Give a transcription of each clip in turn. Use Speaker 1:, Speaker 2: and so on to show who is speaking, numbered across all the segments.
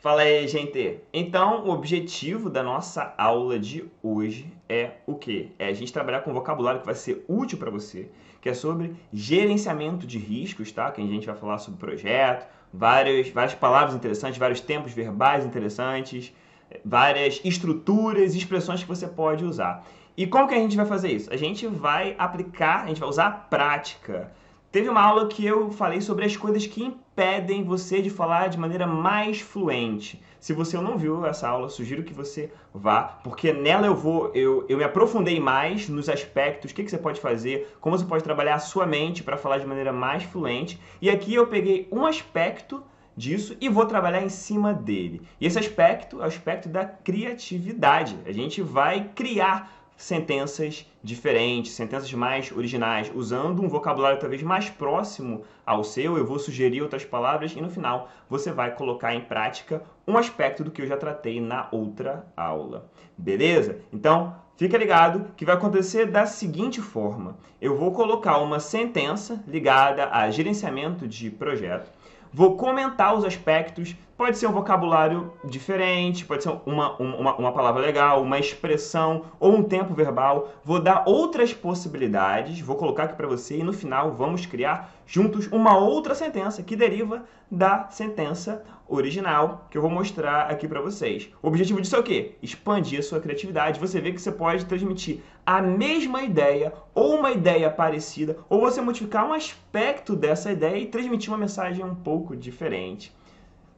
Speaker 1: Fala aí, gente! Então, o objetivo da nossa aula de hoje é o quê? É a gente trabalhar com vocabulário que vai ser útil para você, que é sobre gerenciamento de riscos, tá? Que a gente vai falar sobre projeto, várias palavras interessantes, vários tempos verbais interessantes, várias estruturas e expressões que você pode usar. E como que a gente vai fazer isso? A gente vai aplicar, a gente vai usar a prática. Teve uma aula que eu falei sobre as coisas que impedem você de falar de maneira mais fluente. Se você não viu essa aula, sugiro que você vá, porque nela eu me aprofundei mais nos aspectos, o que você pode fazer, como você pode trabalhar a sua mente para falar de maneira mais fluente. E aqui eu peguei um aspecto disso e vou trabalhar em cima dele. E esse aspecto é o aspecto da criatividade. A gente vai criar sentenças diferentes, sentenças mais originais, usando um vocabulário talvez mais próximo ao seu. Eu vou sugerir outras palavras e no final você vai colocar em prática um aspecto do que eu já tratei na outra aula. Beleza? Então, fica ligado que vai acontecer da seguinte forma. Eu vou colocar uma sentença ligada a gerenciamento de projeto. Vou comentar os aspectos, pode ser um vocabulário diferente, pode ser uma palavra legal, uma expressão ou um tempo verbal. Vou dar outras possibilidades, vou colocar aqui para você e no final vamos criar juntos uma outra sentença que deriva da sentença original que eu vou mostrar aqui para vocês. O objetivo disso é o quê? Expandir a sua criatividade. Você vê que você pode transmitir a mesma ideia ou uma ideia parecida, ou você modificar um aspecto dessa ideia e transmitir uma mensagem um pouco diferente.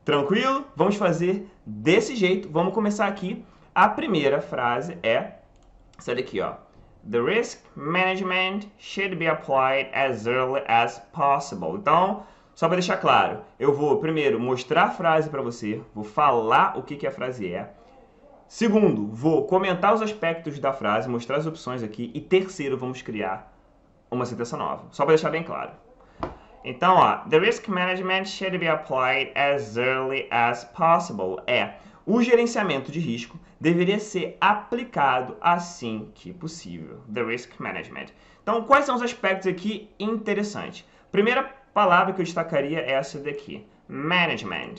Speaker 1: Tranquilo? Vamos fazer desse jeito. Vamos começar aqui. A primeira frase é essa daqui, ó. The risk management should be applied as early as possible. Então, só para deixar claro, eu vou primeiro mostrar a frase para você, vou falar o que a frase é. Segundo, vou comentar os aspectos da frase, mostrar as opções aqui. E terceiro, vamos criar uma sentença nova. Só para deixar bem claro. Então, ó, the risk management should be applied as early as possible. O gerenciamento de risco deveria ser aplicado assim que possível. The risk management. Então, quais são os aspectos aqui interessantes? Primeira palavra que eu destacaria é essa daqui. Management.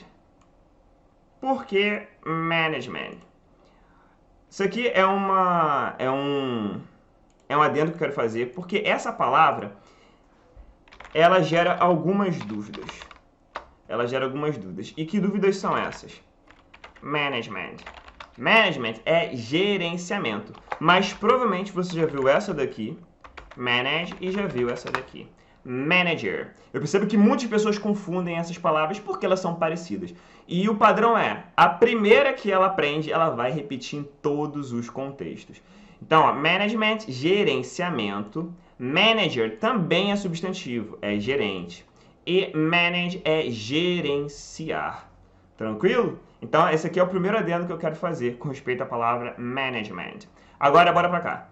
Speaker 1: Por que management? Isso aqui é um adendo que eu quero fazer, porque essa palavra ela gera algumas dúvidas. E que dúvidas são essas? Management. Management é gerenciamento. Mas provavelmente você já viu essa daqui, manage, e já viu essa daqui, manager. Eu percebo que muitas pessoas confundem essas palavras porque elas são parecidas. E o padrão é, a primeira que ela aprende, ela vai repetir em todos os contextos. Então, ó, management, gerenciamento. Manager também é substantivo, é gerente. E manage é gerenciar. Tranquilo? Então, esse aqui é o primeiro adendo que eu quero fazer com respeito à palavra management. Agora, bora pra cá.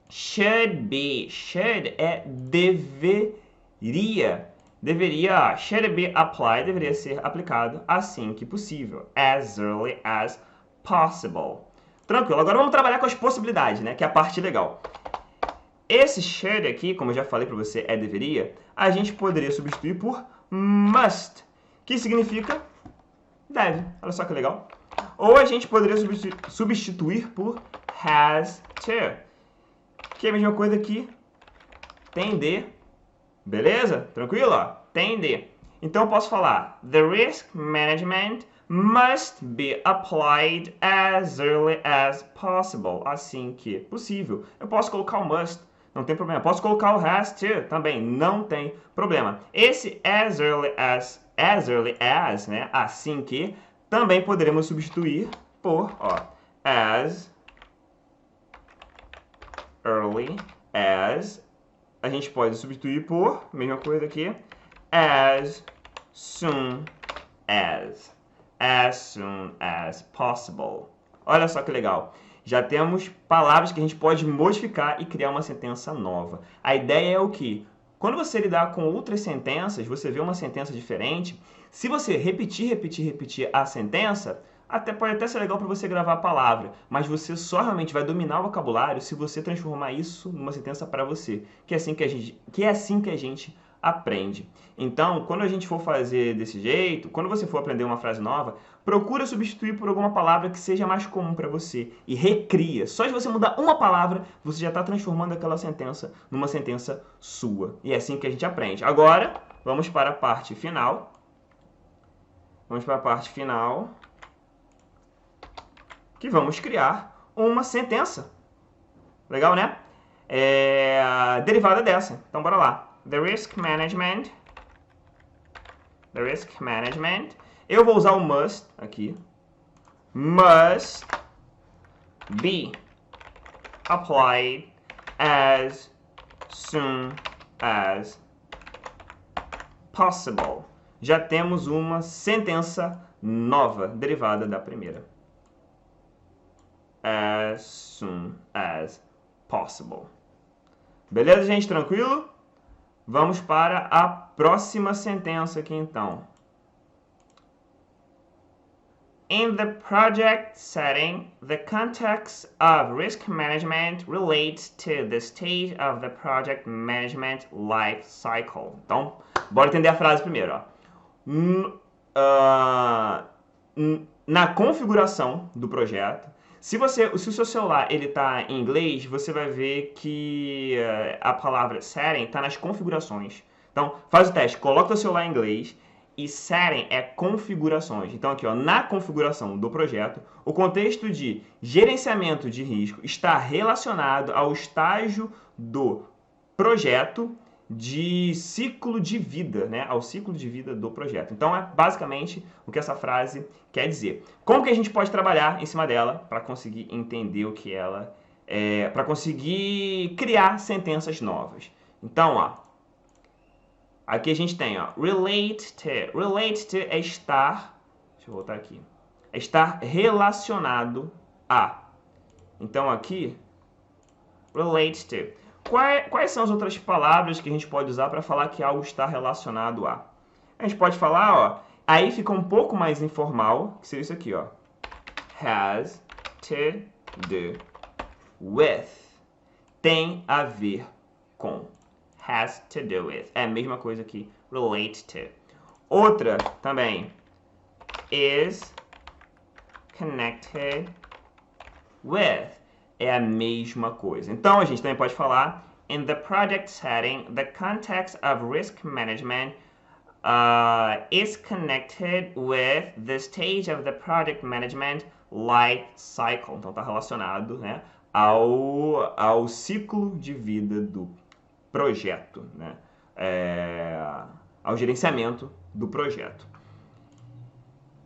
Speaker 1: Should be. Should é deveria. Deveria, should be applied, deveria ser aplicado assim que possível. As early as possible. Tranquilo, agora vamos trabalhar com as possibilidades, né? Que é a parte legal. Esse should aqui, como eu já falei para você, é deveria, a gente poderia substituir por must, que significa deve. Olha só que legal. Ou a gente poderia substituir por has to, que é a mesma coisa que tem de. Beleza? Tranquilo? Ó? Tem de. Então eu posso falar the risk management must be applied as early as possible. Assim que possível. Eu posso colocar o must, não tem problema. Posso colocar o has to também, não tem problema. Esse as early as, né? Assim que, também poderemos substituir por, ó, as early as. A gente pode substituir por, mesma coisa aqui, as soon as. As soon as possible. Olha só que legal. Já temos palavras que a gente pode modificar e criar uma sentença nova. A ideia é o quê? Quando você lidar com outras sentenças, você vê uma sentença diferente, se você repetir a sentença, pode até ser legal para você gravar a palavra, mas você só realmente vai dominar o vocabulário se você transformar isso numa sentença para você, que é assim que a gente aprende. Então, quando a gente for fazer desse jeito, quando você for aprender uma frase nova, procura substituir por alguma palavra que seja mais comum para você e recria. Só de você mudar uma palavra, você já está transformando aquela sentença numa sentença sua. E é assim que a gente aprende. Agora, vamos para a parte final. Vamos para a parte final, que vamos criar uma sentença. Legal, né? Derivada dessa. Então, bora lá. The risk management. Eu vou usar o must aqui. Must be applied as soon as possible. Já temos uma sentença nova, derivada da primeira. As soon as possible. Beleza, gente? Tranquilo? Vamos para a próxima sentença aqui, então. In the project setting, the context of risk management relates to the stage of the project management life cycle. Então, bora entender a frase primeiro, ó. Na configuração do projeto, se o seu celular ele tá em inglês, você vai ver que a palavra setting está nas configurações. Então, faz o teste, coloca o celular em inglês e setting é configurações. Então, aqui, ó, na configuração do projeto, o contexto de gerenciamento de risco está relacionado ao estágio do projeto de ciclo de vida, né? Ao ciclo de vida do projeto. Então, é basicamente o que essa frase quer dizer. Como que a gente pode trabalhar em cima dela para conseguir entender o que ela é, para conseguir criar sentenças novas. Então, ó, aqui a gente tem, ó, relate to. Relate to é estar, deixa eu voltar aqui, é estar relacionado a. Então, aqui, relate to. Quais são as outras palavras que a gente pode usar para falar que algo está relacionado a? A gente pode falar, ó, aí fica um pouco mais informal, que seria isso aqui, ó. Has to do with. Tem a ver com. Has to do with. É a mesma coisa que relate to. Outra também. Is connected with. É a mesma coisa. Então, a gente também pode falar in the project setting, the context of risk management is connected with the stage of the project management life cycle. Então, está relacionado, né, ao ciclo de vida do projeto, né, ao gerenciamento do projeto.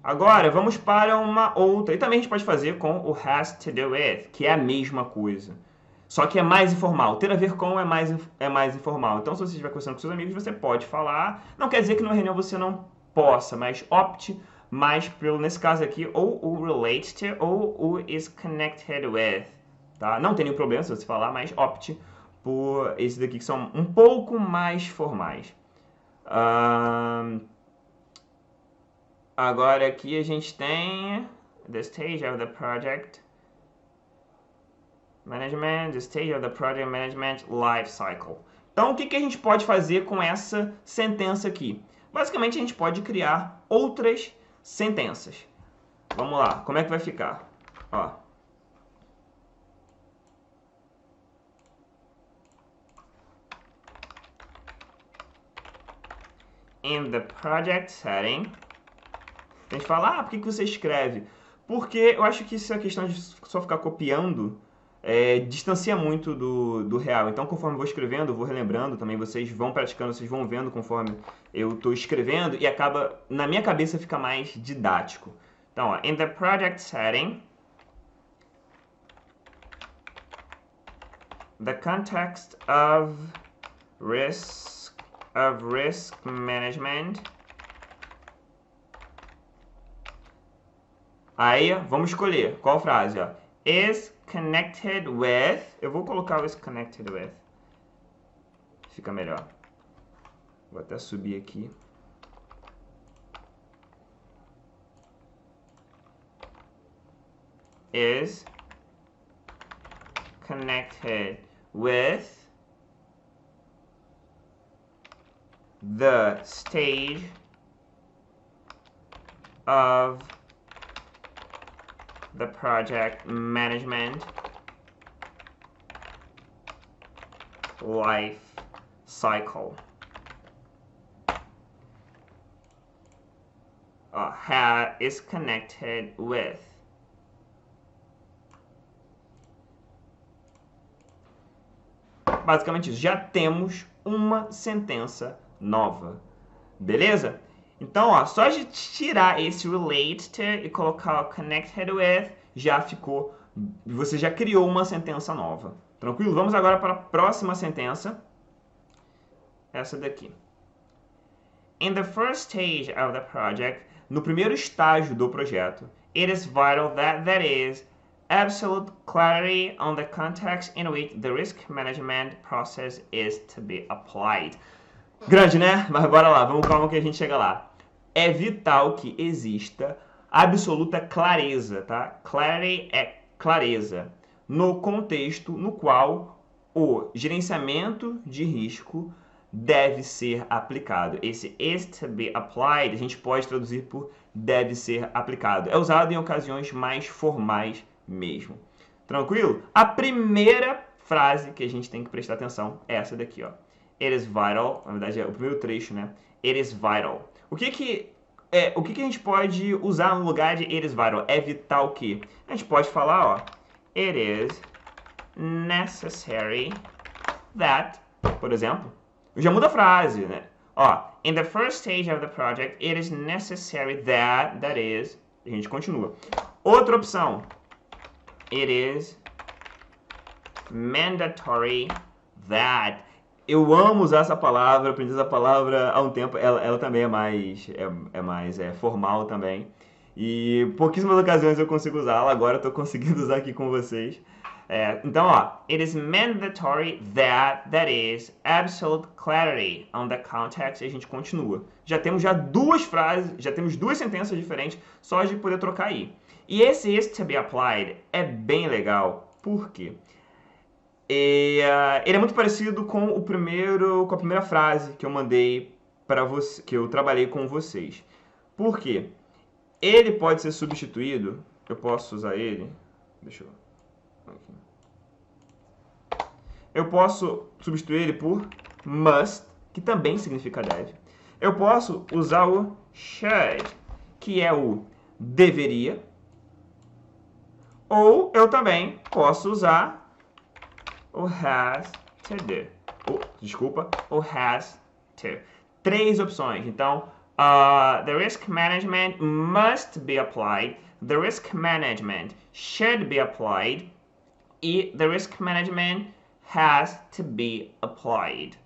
Speaker 1: Agora, vamos para uma outra. E também a gente pode fazer com o has to do with, que é a mesma coisa. Só que é mais informal. Ter a ver com é mais informal. Então, se você estiver conversando com seus amigos, você pode falar. Não quer dizer que numa reunião você não possa, mas opte mais pelo, nesse caso aqui, ou o relate to ou o is connected with. Tá? Não tem nenhum problema se você falar, mas opte por esses daqui que são um pouco mais formais. Agora aqui a gente tem the stage of the project management, the stage of the project management life cycle. Então, o que a gente pode fazer com essa sentença aqui? Basicamente, a gente pode criar outras sentenças. Vamos lá, como é que vai ficar? Ó. In the project setting, a gente fala, por que você escreve? Porque eu acho que essa questão de só ficar copiando distancia muito do real. Então, conforme eu vou escrevendo, eu vou relembrando também, vocês vão praticando, vocês vão vendo conforme eu estou escrevendo e acaba, na minha cabeça, fica mais didático. Então, ó, in the project setting, the context of risk management. Aí, vamos escolher qual frase, ó. Is connected with. Eu vou colocar o is connected with. Fica melhor. Vou até subir aqui. Is connected with the stage of the project management life cycle is connected with basicamente isso. Já temos uma sentença nova. Beleza? Então, ó, só de tirar esse relate to e colocar o connected with, já ficou, você já criou uma sentença nova. Tranquilo? Vamos agora para a próxima sentença. Essa daqui. In the first stage of the project, no primeiro estágio do projeto, it is vital that there is absolute clarity on the context in which the risk management process is to be applied. Grande, né? Mas bora lá, vamos calma que a gente chega lá. É vital que exista absoluta clareza, tá? Clarity é clareza no contexto no qual o gerenciamento de risco deve ser aplicado. Esse is to be applied a gente pode traduzir por deve ser aplicado. É usado em ocasiões mais formais mesmo. Tranquilo? A primeira frase que a gente tem que prestar atenção é essa daqui, ó. It is vital, na verdade é o primeiro trecho, né? It is vital. O que a gente pode usar no lugar de it is vital? É vital que? A gente pode falar, ó, it is necessary that, por exemplo, já muda a frase, né? Ó, in the first stage of the project, it is necessary that is, a gente continua. Outra opção, it is mandatory that. Eu amo usar essa palavra, aprendi essa palavra há um tempo, ela também é mais formal também. E pouquíssimas ocasiões eu consigo usá-la, agora eu tô conseguindo usar aqui com vocês. Então, ó, it is mandatory that is absolute clarity on the context, e a gente continua. Já temos duas frases, já temos duas sentenças diferentes, só de poder trocar aí. E esse is to be applied é bem legal, por quê? Ele é muito parecido com a primeira frase que eu mandei para você, que eu trabalhei com vocês. Por quê? Ele pode ser substituído, eu posso usar ele, deixa eu aqui. Eu posso substituir ele por must, que também significa deve. Eu posso usar o should, que é o deveria. Ou eu também posso usar o has to do. O has to. 3 opções. Então, the risk management must be applied, the risk management should be applied, e the risk management has to be applied.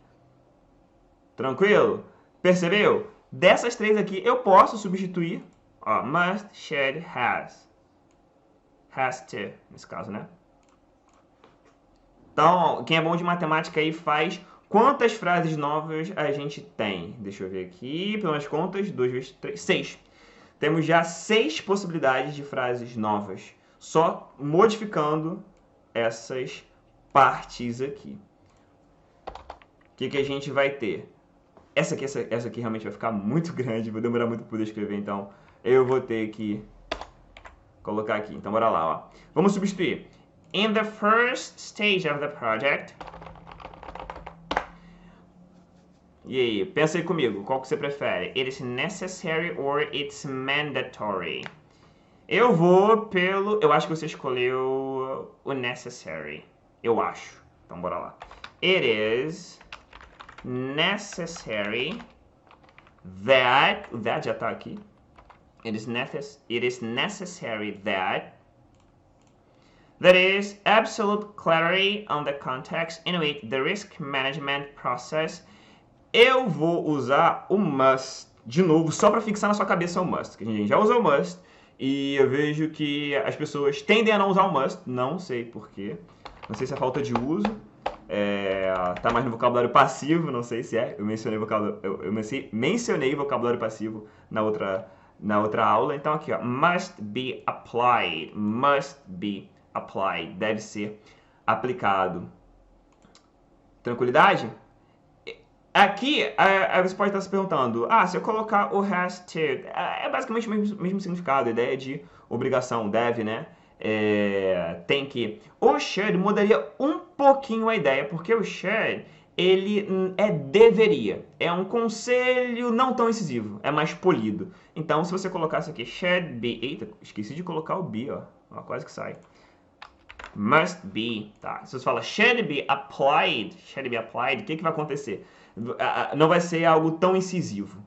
Speaker 1: Tranquilo? Percebeu? Dessas 3 aqui, eu posso substituir must, should, has. Has to, nesse caso, né? Então, quem é bom de matemática aí faz quantas frases novas a gente tem. Deixa eu ver aqui, pelas contas, 2 vezes 3, 6. Temos já 6 possibilidades de frases novas, só modificando essas partes aqui. O que a gente vai ter? Essa aqui realmente vai ficar muito grande, vou demorar muito para poder escrever, então eu vou ter que colocar aqui. Então, bora lá, ó. Vamos substituir. In the first stage of the project. E aí, pensa aí comigo, qual que você prefere? It is necessary or it's mandatory? Eu vou pelo... Eu acho que você escolheu o necessary. Eu acho. Então, bora lá. It is necessary that... O that já tá aqui. It is necessary that there is absolute clarity on the context in which the risk management process. Eu vou usar o must de novo, só para fixar na sua cabeça o must, que a gente já usou o must, e eu vejo que as pessoas tendem a não usar o must, não sei porquê, não sei se é falta de uso, tá mais no vocabulário passivo, não sei se é, eu mencionei vocabulário passivo na outra aula, então aqui, ó, must be applied, deve ser aplicado. Tranquilidade? Aqui, você pode estar se perguntando, se eu colocar o has to, é basicamente o mesmo significado, a ideia de obrigação, deve, né? Tem que. O should mudaria um pouquinho a ideia, porque o should, ele é deveria, é um conselho não tão incisivo, é mais polido. Então, se você colocasse aqui, should be, eita, esqueci de colocar o be, ó quase que sai. Must be, tá? Se você fala should be applied, o que vai acontecer? Não vai ser algo tão incisivo.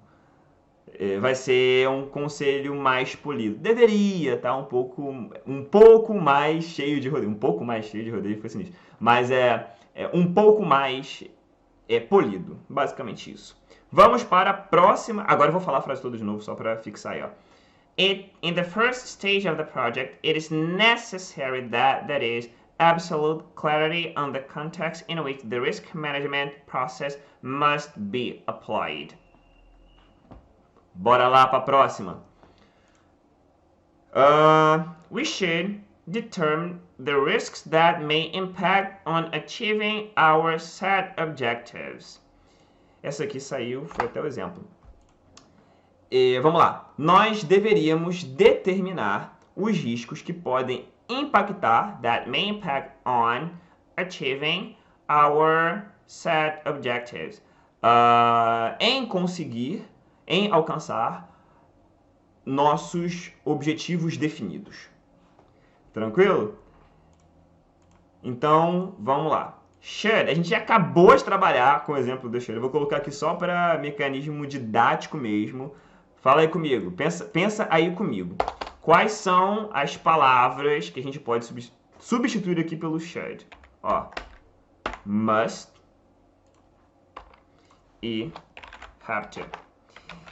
Speaker 1: Vai ser um conselho mais polido. Deveria estar um pouco mais cheio de rodeio. Um pouco mais cheio de rodeio, foi sinistro. Mas é um pouco mais polido. Basicamente isso. Vamos para a próxima. Agora eu vou falar a frase toda de novo, só para fixar aí, ó. In the first stage of the project, it is necessary that is, absolute clarity on the context in which the risk management process must be applied. Bora lá para a próxima. We should determine the risks that may impact on achieving our set objectives. Essa aqui saiu, foi até o exemplo. Vamos lá. Nós deveríamos determinar os riscos que podem impactar, that may impact on achieving our set objectives. Em alcançar nossos objetivos definidos. Tranquilo? Então, vamos lá. Should, a gente já acabou de trabalhar com o exemplo do should. Eu vou colocar aqui só para mecanismo didático mesmo. Fala aí comigo, pensa aí comigo. Quais são as palavras que a gente pode substituir aqui pelo should? Ó, must e have to.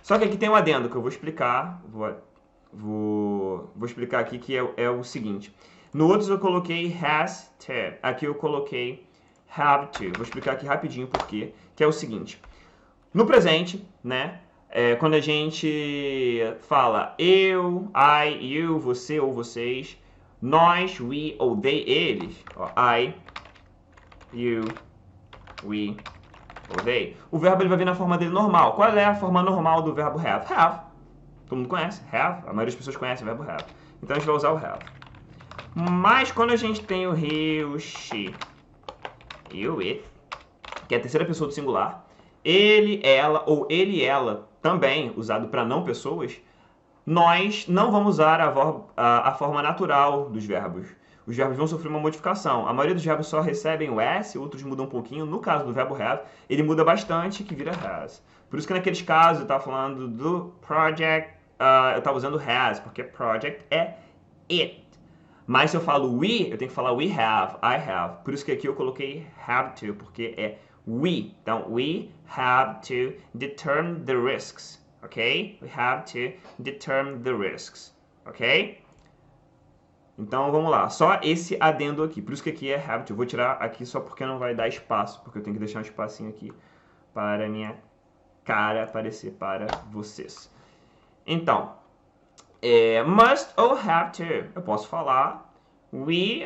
Speaker 1: Só que aqui tem um adendo que eu vou explicar. Vou explicar aqui que é o seguinte. No outro eu coloquei has to. Aqui eu coloquei have to. Vou explicar aqui rapidinho por quê. Que é o seguinte. No presente, né? Quando a gente fala eu, I, you, você ou vocês, nós, we ou they, eles, ó, I, you, we ou they, o verbo ele vai vir na forma dele normal. Qual é a forma normal do verbo have? Have. Todo mundo conhece? Have. A maioria das pessoas conhece o verbo have. Então a gente vai usar o have. Mas quando a gente tem o he, o she e o it, que é a terceira pessoa do singular, ele, ela ou ele e ela, também usado para não pessoas, nós não vamos usar a forma natural dos verbos. Os verbos vão sofrer uma modificação. A maioria dos verbos só recebem o S, outros mudam um pouquinho. No caso do verbo have, ele muda bastante, que vira has. Por isso que naqueles casos eu estava falando do project, eu estava usando has, porque project é it. Mas se eu falo we, eu tenho que falar we have, I have. Por isso que aqui eu coloquei have to, porque é we. Então, we have to determine the risks, ok? We have to determine the risks, ok? Então, vamos lá. Só esse adendo aqui. Por isso que aqui é have to. Eu vou tirar aqui só porque não vai dar espaço, porque eu tenho que deixar um espacinho aqui para a minha cara aparecer para vocês. Então, must ou have to. Eu posso falar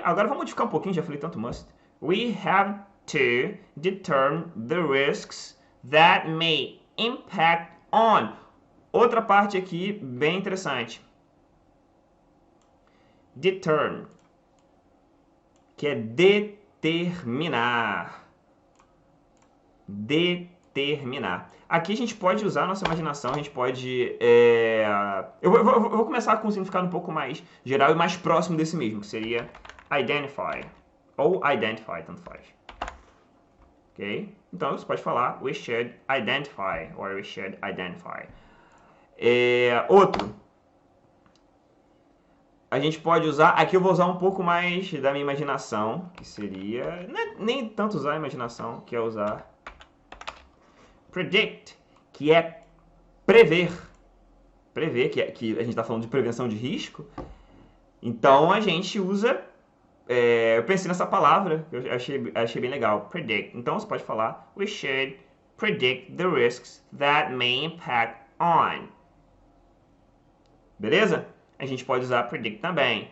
Speaker 1: agora vamos modificar um pouquinho, já falei tanto must. We have to determine the risks that may impact on. Outra parte aqui bem interessante. Determine, que é determinar. Determinar. Aqui a gente pode usar a nossa imaginação, a gente pode... Eu vou começar com um significado um pouco mais geral e mais próximo desse mesmo, que seria identify. Ou identify, tanto faz. Ok? Então você pode falar we should identify, or we should identify. Outro. A gente pode usar... Aqui eu vou usar um pouco mais da minha imaginação, que seria... nem tanto usar a imaginação, que é usar... predict, que é prever. Prever, que a gente está falando de prevenção de risco. Então, a gente usa... eu pensei nessa palavra, que eu achei bem legal. Predict. Então, você pode falar we should predict the risks that may impact on. Beleza? A gente pode usar predict também.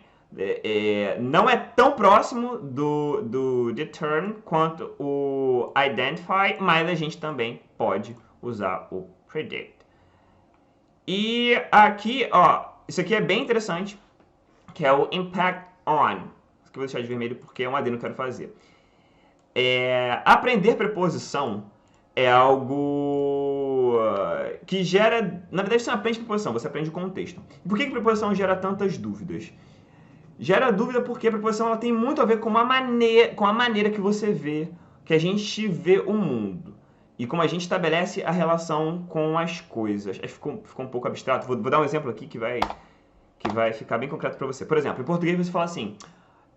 Speaker 1: Não é tão próximo do determine quanto o identify, mas a gente também pode usar o predict. E aqui, ó, isso aqui é bem interessante, que é o impact on. Isso aqui eu vou deixar de vermelho porque é um adendo que eu quero fazer. Aprender preposição é algo que gera... Na verdade, você não aprende preposição, você aprende o contexto. E por que preposição gera tantas dúvidas? Gera dúvida porque a preposição ela tem muito a ver com a maneira que você vê, que a gente vê o mundo. E como a gente estabelece a relação com as coisas. Acho que ficou um pouco abstrato. Vou dar um exemplo aqui que vai ficar bem concreto para você. Por exemplo, em português você fala assim,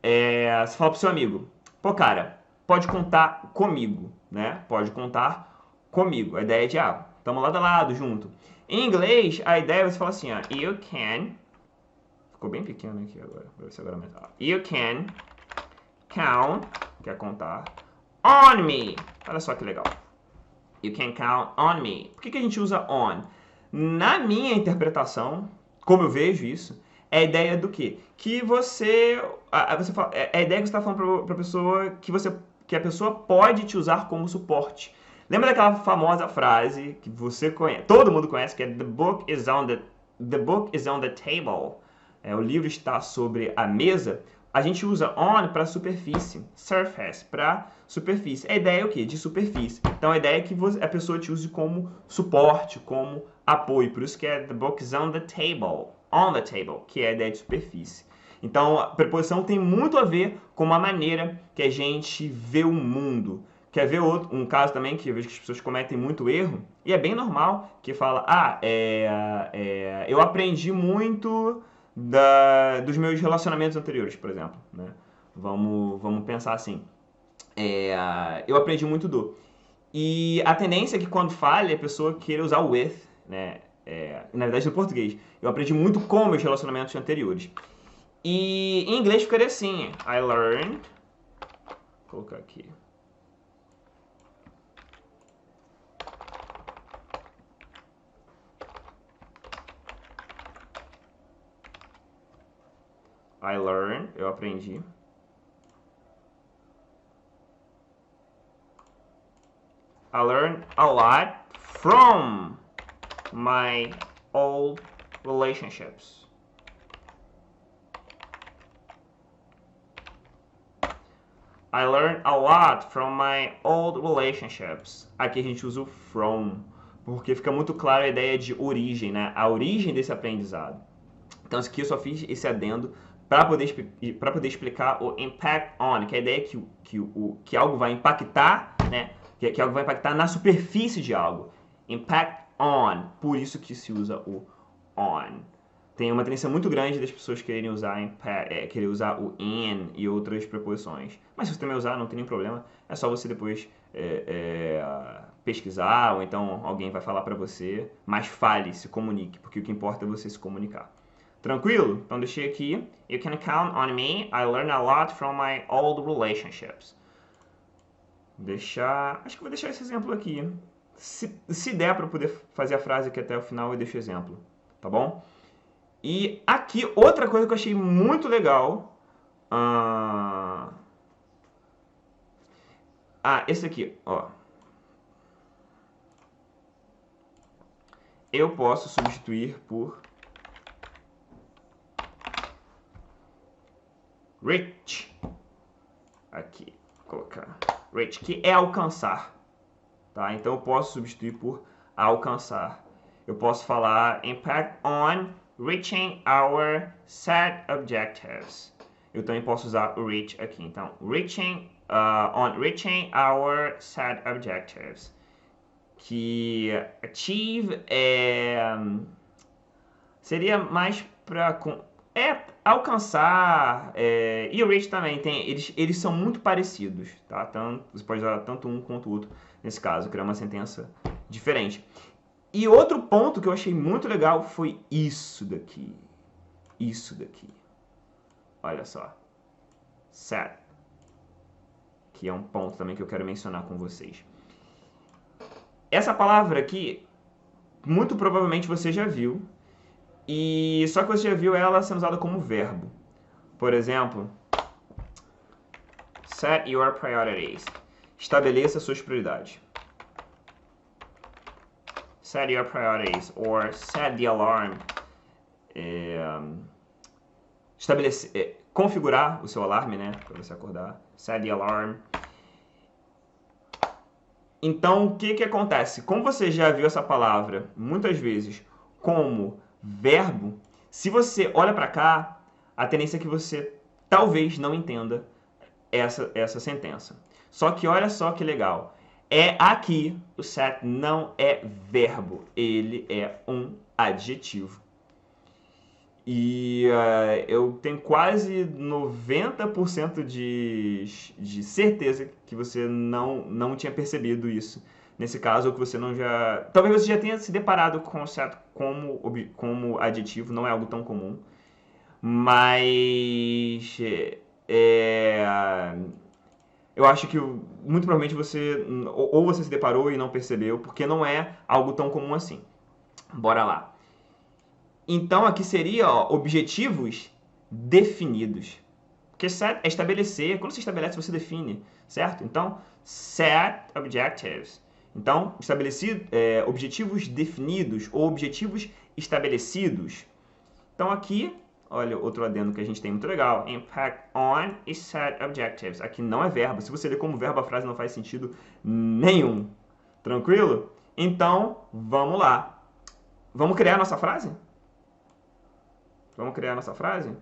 Speaker 1: você fala pro seu amigo, pô cara, pode contar comigo, né? Pode contar comigo. A ideia é de, estamos lado a lado, junto. Em inglês, a ideia é você falar assim, you can... Ficou bem pequeno aqui agora. Vou ver se agora aumentar. You can count, que é contar, on me. Olha só que legal. You can count on me. Por que a gente usa on? Na minha interpretação, como eu vejo isso, é a ideia do quê? Que você fala, é a ideia que você está falando para a pessoa que a pessoa pode te usar como suporte. Lembra daquela famosa frase que você conhece, todo mundo conhece, que é the book is on the table. O livro está sobre a mesa. A gente usa on para superfície, surface para superfície. A ideia é o quê? De superfície. Então a ideia é que a pessoa te use como suporte, como apoio. Por isso que é the book is on the table, que é a ideia de superfície. Então a preposição tem muito a ver com a maneira que a gente vê o mundo. Quer ver um caso também que eu vejo que as pessoas cometem muito erro, e é bem normal, que fala, eu aprendi muito dos meus relacionamentos anteriores, por exemplo, né? Vamos pensar assim. Eu aprendi muito do. E a tendência é que quando falha, a pessoa queira usar o with, né? Na verdade, no português. Eu aprendi muito com meus relacionamentos anteriores. E em inglês ficaria assim. I learned... Vou colocar aqui. I learned, eu aprendi. I learned a lot from my old relationships. I learned a lot from my old relationships. Aqui a gente usa o from, porque fica muito claro a ideia de origem, né? A origem desse aprendizado. Então, isso aqui eu só fiz esse adendo para poder explicar o impact on, que é a ideia que algo vai impactar, né? Que algo vai impactar na superfície de algo. Impact on, por isso que se usa o on. Tem uma tendência muito grande das pessoas quererem usar o in e outras preposições. Mas se você também usar, não tem nenhum problema. É só você depois pesquisar, ou então alguém vai falar para você. Mas fale, se comunique, porque o que importa é você se comunicar. Tranquilo? Então deixei aqui. You can count on me. I learned a lot from my old relationships. Acho que vou deixar esse exemplo aqui. Se der para poder fazer a frase aqui até o final, eu deixo o exemplo. Tá bom? E aqui, outra coisa que eu achei muito legal. Esse aqui, ó. Eu posso substituir por reach. Aqui, vou colocar reach, que é alcançar. Tá? Então eu posso substituir por alcançar. Eu posso falar impact on reaching our set objectives. Eu também posso usar o reach aqui. Então, on reaching our set objectives. Que achieve seria mais para alcançar, e o reach também eles são muito parecidos, tá? Você pode usar tanto um quanto o outro nesse caso, criar uma sentença diferente. E outro ponto que eu achei muito legal foi isso daqui. Isso daqui. Olha só. Set. Que é um ponto também que eu quero mencionar com vocês. Essa palavra aqui, muito provavelmente você já viu. E só que você já viu ela sendo usada como verbo. Por exemplo, set your priorities. Estabeleça suas prioridades. set your priorities, or set the alarm. Configurar o seu alarme, né, para você acordar. Set the alarm. Então, o que acontece? Como você já viu essa palavra muitas vezes como verbo, se você olha para cá, a tendência é que você talvez não entenda essa sentença. Só que olha só que legal. Aqui, o set não é verbo, ele é um adjetivo. E eu tenho quase 90% de certeza que você não tinha percebido isso nesse caso, ou que você não já... Talvez você já tenha se deparado com o set como adjetivo, não é algo tão comum. Mas... eu acho que muito provavelmente você... Ou você se deparou e não percebeu, porque não é algo tão comum assim. Bora lá. Então, aqui seria objetivos definidos. Porque set é estabelecer. Quando você estabelece, você define, certo? Então, set objectives. Então, objetivos definidos ou objetivos estabelecidos. Então, aqui, olha outro adendo que a gente tem muito legal. Impact on e set objectives. Aqui não é verbo. Se você ler como verbo, a frase não faz sentido nenhum. Tranquilo? Então, vamos lá. Vamos criar a nossa frase? Vamos criar nossa frase?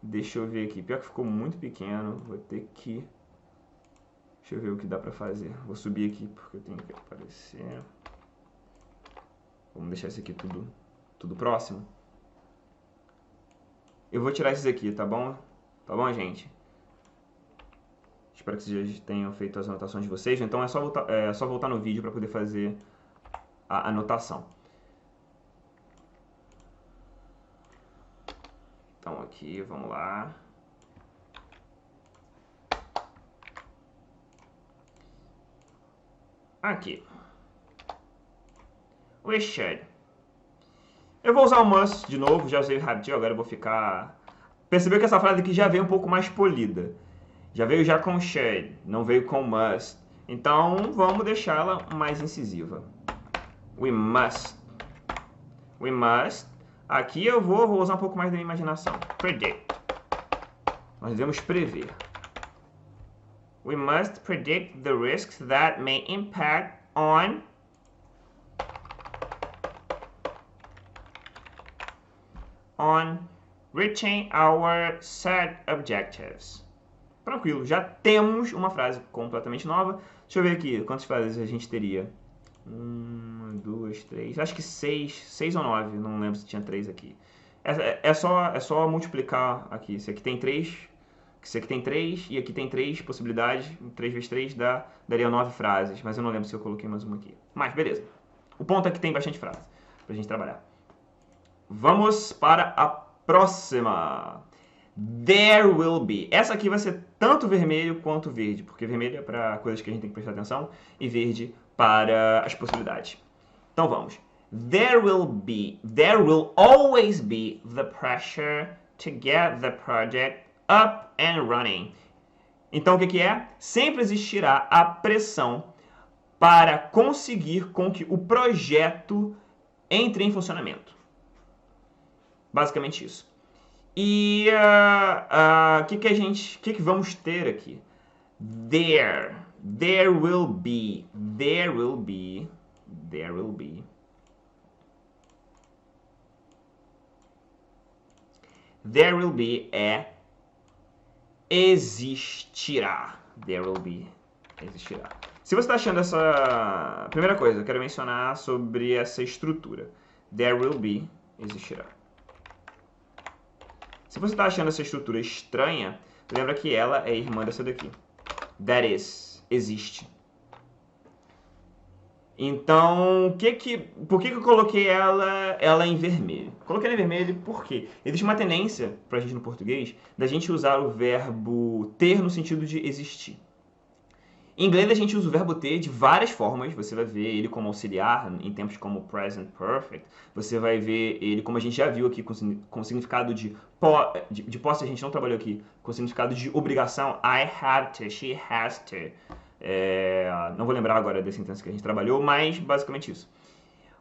Speaker 1: Deixa eu ver aqui. Pior que ficou muito pequeno. Vou ter que... Deixa eu ver o que dá pra fazer. Vou subir aqui porque eu tenho que aparecer. Vamos deixar isso aqui tudo próximo. Eu vou tirar esses aqui, tá bom? Tá bom, gente? Espero que vocês já tenham feito as anotações de vocês. Então é só voltar no vídeo para poder fazer a anotação. Então aqui, vamos lá. Aqui. We should. Eu vou usar o must de novo, já usei o have to, agora eu vou ficar... Percebeu que essa frase aqui já veio um pouco mais polida. Já veio já com should, não veio com must. Então vamos deixá-la mais incisiva. We must. We must. Aqui eu vou usar um pouco mais da minha imaginação. Predict. Nós devemos prever. We must predict the risks that may impact on reaching our set objectives. Tranquilo, já temos uma frase completamente nova. Deixa eu ver aqui quantas frases a gente teria. 1, 2, 3, acho que 6 ou 9, não lembro se tinha 3 aqui. É só multiplicar aqui. Esse aqui tem 3, esse aqui tem 3 e aqui tem 3 possibilidades. 3 vezes 3 daria 9 frases, mas eu não lembro se eu coloquei mais uma aqui. Mas beleza. O ponto é que tem bastante frase pra gente trabalhar. Vamos para a próxima. There will be. Essa aqui vai ser tanto vermelho quanto verde, porque vermelho é para coisas que a gente tem que prestar atenção e verde para as possibilidades. Então vamos. There will always be the pressure to get the project up and running. Então o que é? Sempre existirá a pressão para conseguir com que o projeto entre em funcionamento. Basicamente isso. E o que vamos ter aqui? There will be é existirá. There will be existirá. Se você está achando essa... Primeira coisa, eu quero mencionar sobre essa estrutura. There will be existirá. Se você está achando essa estrutura estranha, lembra que ela é irmã dessa daqui. That is, existe. Então, por que eu coloquei ela em vermelho? Coloquei ela em vermelho porque existe uma tendência, pra gente no português, da gente usar o verbo ter no sentido de existir. Em inglês a gente usa o verbo ter de várias formas. Você vai ver ele como auxiliar em tempos como present perfect. Você vai ver ele, como a gente já viu aqui, com significado de posse, a gente não trabalhou aqui, com significado de obrigação. I have to, she has to. Não vou lembrar agora da sentença que a gente trabalhou, mas basicamente isso.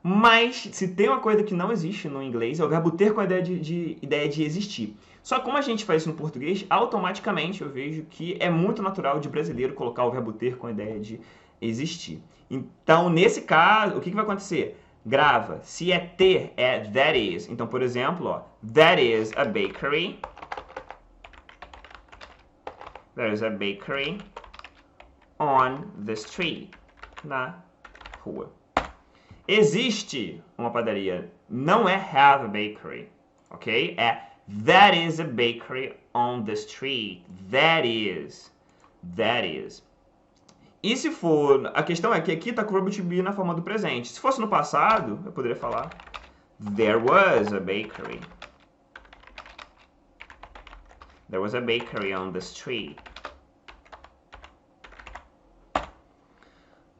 Speaker 1: Mas se tem uma coisa que não existe no inglês, é o verbo ter com a ideia de existir. Só que como a gente faz isso no português, automaticamente eu vejo que é muito natural de brasileiro colocar o verbo ter com a ideia de existir. Então, nesse caso, o que vai acontecer? Grava. Se é ter, é that is. Então, por exemplo, ó, that is a bakery. There is a bakery on the street. Na rua. Existe uma padaria. Não é have a bakery. Ok? É that is a bakery on the street. That is. That is. E se for... A questão é que aqui está com o verbo to be na forma do presente. Se fosse no passado, eu poderia falar there was a bakery. There was a bakery on the street.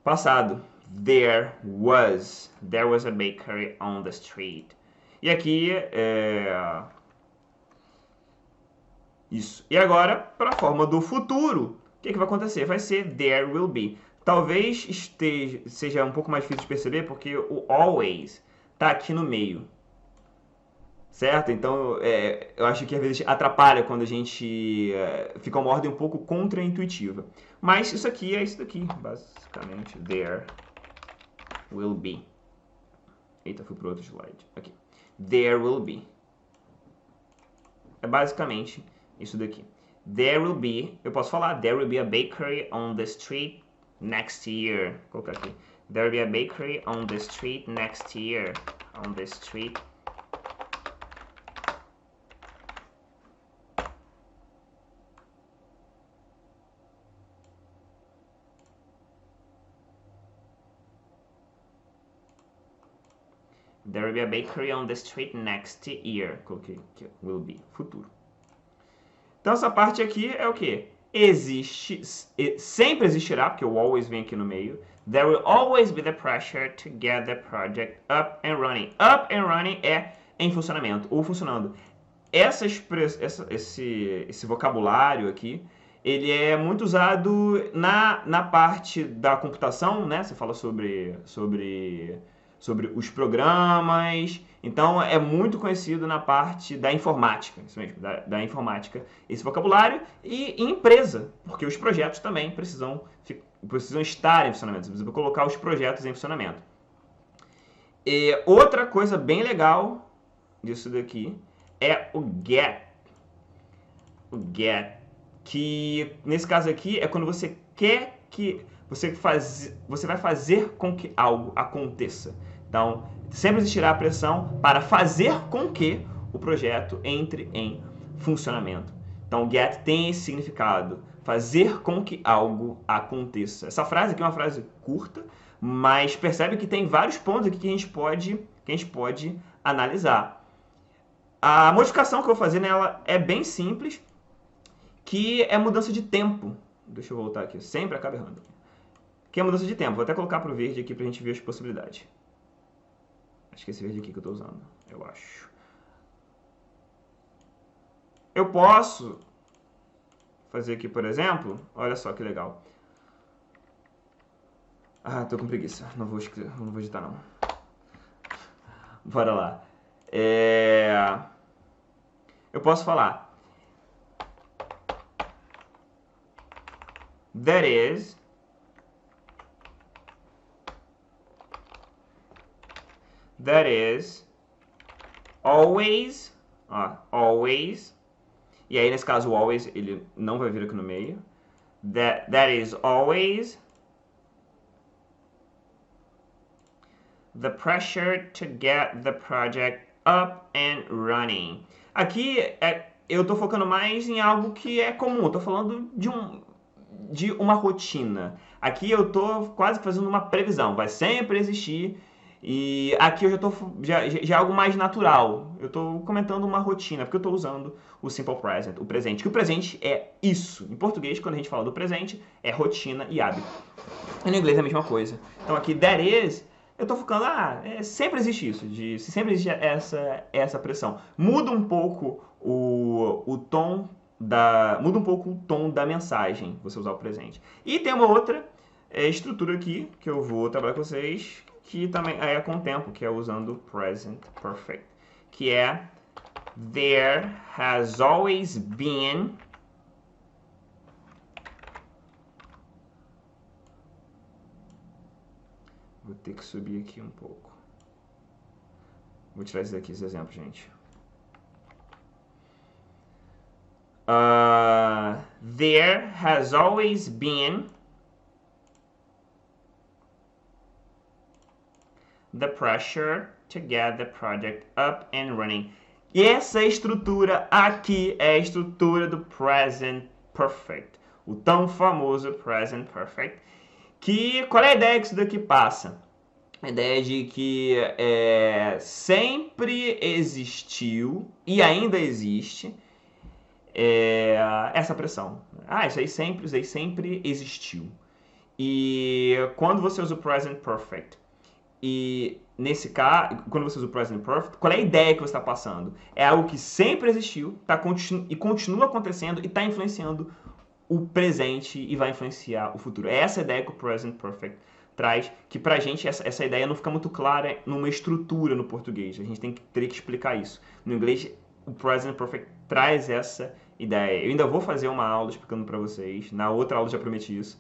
Speaker 1: Passado. There was a bakery on the street. E aqui é... Isso. E agora, para a forma do futuro, o que vai acontecer? Vai ser there will be. Talvez seja um pouco mais difícil de perceber, porque o always está aqui no meio. Certo? Então, eu acho que às vezes atrapalha quando a gente fica uma ordem um pouco contra-intuitiva. Mas isso aqui é isso daqui, basicamente. There will be. Eita, fui para outro slide. Aqui. There will be. É basicamente isso daqui. There will be, eu posso falar, there will be a bakery on the street next year. Vou colocar aqui. There will be a bakery on the street next year. On the street. There will be a bakery on the street next year. Coloquei aqui, will be, futuro. Então essa parte aqui é o que? Existe, sempre existirá, porque o always vem aqui no meio. There will always be the pressure to get the project up and running. Up and running é em funcionamento, ou funcionando. Esse vocabulário aqui, ele é muito usado na parte da computação, né? Você fala sobre os programas. Então, é muito conhecido na parte da informática, isso mesmo, da informática, esse vocabulário, e em empresa, porque os projetos também precisam estar em funcionamento, você precisa colocar os projetos em funcionamento. E outra coisa bem legal disso daqui é o get. O get, que nesse caso aqui é quando você quer que você vai fazer com que algo aconteça. Então, sempre existirá a pressão para fazer com que o projeto entre em funcionamento. Então, get tem esse significado, fazer com que algo aconteça. Essa frase aqui é uma frase curta, mas percebe que tem vários pontos aqui que a gente pode analisar. A modificação que eu vou fazer nela é bem simples, que é mudança de tempo. Deixa eu voltar aqui, eu sempre acabo errando. Que é mudança de tempo. Vou até colocar para o verde aqui para a gente ver as possibilidades. Acho que é esse verde aqui que eu estou usando, eu acho. Eu posso fazer aqui, por exemplo, olha só que legal. Ah, tô com preguiça, não vou editar não. Bora lá. Eu posso falar that is always, always, e aí nesse caso o always ele não vai vir aqui no meio. That is always the pressure to get the project up and running. Aqui eu tô focando mais em algo que é comum, eu tô falando de uma rotina. Aqui eu tô quase fazendo uma previsão, vai sempre existir. E aqui eu já é algo mais natural. Eu estou comentando uma rotina, porque eu estou usando o simple present, o presente. Que o presente é isso. Em português, quando a gente fala do presente, é rotina e hábito. E no inglês é a mesma coisa. Então aqui, that is, eu estou focando, sempre existe isso. Sempre existe essa pressão. Muda um pouco o tom muda um pouco o tom da mensagem, você usar o presente. E tem uma outra estrutura aqui, que eu vou trabalhar com vocês, que também é com o tempo, que é usando present perfect, que é there has always been Vou ter que subir aqui um pouco. Vou tirar esses exemplos, gente. There has always been the pressure to get the project up and running. E essa estrutura aqui é a estrutura do present perfect, o tão famoso present perfect. Qual é a ideia que isso daqui passa? A ideia de que sempre existiu e ainda existe essa pressão. Isso aí sempre existiu. E quando você usa o present perfect, e nesse caso, quando você usa o present perfect, qual é a ideia que você está passando? É algo que sempre existiu e continua acontecendo e está influenciando o presente e vai influenciar o futuro. É essa ideia que o present perfect traz, que pra gente essa ideia não fica muito clara numa estrutura no português. A gente teria que explicar isso. No inglês, o present perfect traz essa ideia. Eu ainda vou fazer uma aula explicando para vocês. Na outra aula já prometi isso.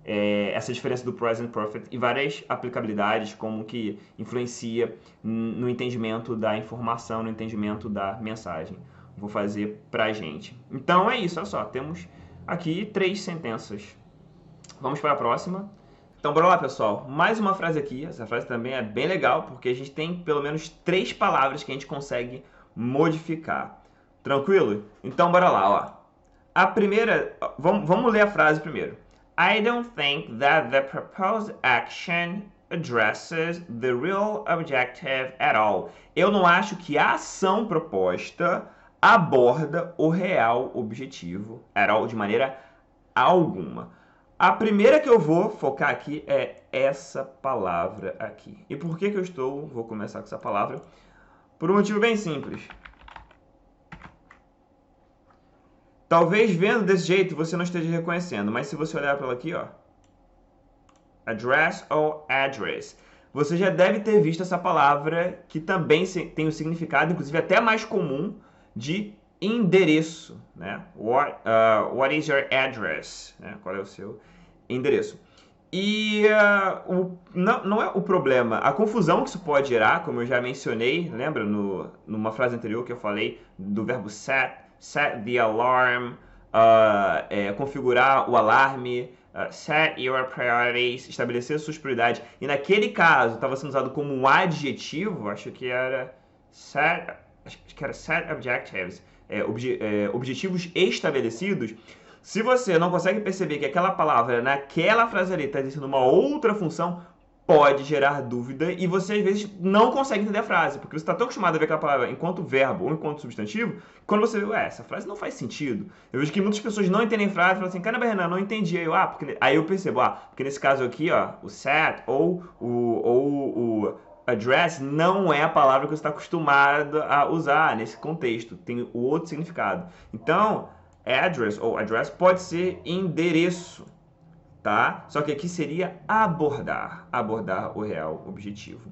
Speaker 1: Essa diferença do present perfect e várias aplicabilidades, como que influencia no entendimento da informação, no entendimento da mensagem. Vou fazer pra gente. Então é isso, olha só. Temos aqui 3 sentenças. Vamos para a próxima. Então, bora lá, pessoal. Mais uma frase aqui. Essa frase também é bem legal, porque a gente tem pelo menos 3 palavras que a gente consegue modificar. Tranquilo? Então, bora lá, ó. A primeira... Vamos ler a frase primeiro. I don't think that the proposed action addresses the real objective at all. Eu não acho que a ação proposta aborda o real objetivo at all, de maneira alguma. A primeira que eu vou focar aqui é essa palavra aqui. E por que eu vou começar com essa palavra? Por um motivo bem simples. Talvez vendo desse jeito você não esteja reconhecendo, mas se você olhar para ela aqui, ó, address ou address, você já deve ter visto essa palavra que também tem um significado, inclusive até mais comum, de endereço, né? What is your address? Né? Qual é o seu endereço? E não é o problema. A confusão que isso pode gerar, como eu já mencionei, lembra numa frase anterior que eu falei do verbo set the alarm, configurar o alarme, set your priorities, estabelecer suas prioridades. E naquele caso estava sendo usado como um adjetivo, acho que era set objectives, objetivos estabelecidos. Se você não consegue perceber que aquela palavra naquela frase ali está exercendo uma outra função, pode gerar dúvida e você às vezes não consegue entender a frase, porque você está tão acostumado a ver aquela palavra enquanto verbo ou enquanto substantivo, quando você vê, essa frase não faz sentido. Eu vejo que muitas pessoas não entendem frase e falam assim, caramba, Renan, não entendi. Aí eu percebo, porque nesse caso aqui, ó, o set ou o address não é a palavra que você está acostumado a usar nesse contexto, tem o outro significado. Então, address ou address pode ser endereço, tá? Só que aqui seria abordar o real objetivo.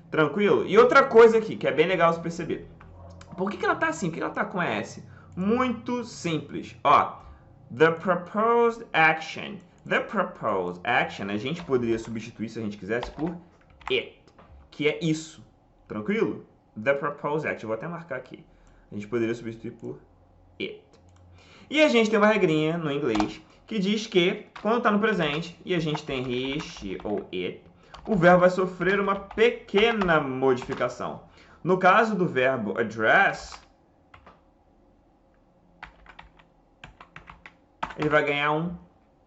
Speaker 1: Tranquilo? E outra coisa aqui, que é bem legal você perceber. Por que ela tá assim? Por que ela tá com S? Muito simples. Ó, the proposed action. The proposed action, a gente poderia substituir, se a gente quisesse, por it, que é isso. Tranquilo? The proposed action. Eu vou até marcar aqui. A gente poderia substituir por it. E a gente tem uma regrinha no inglês que diz que, quando está no presente e a gente tem he ou it, o verbo vai sofrer uma pequena modificação. No caso do verbo address, ele vai ganhar um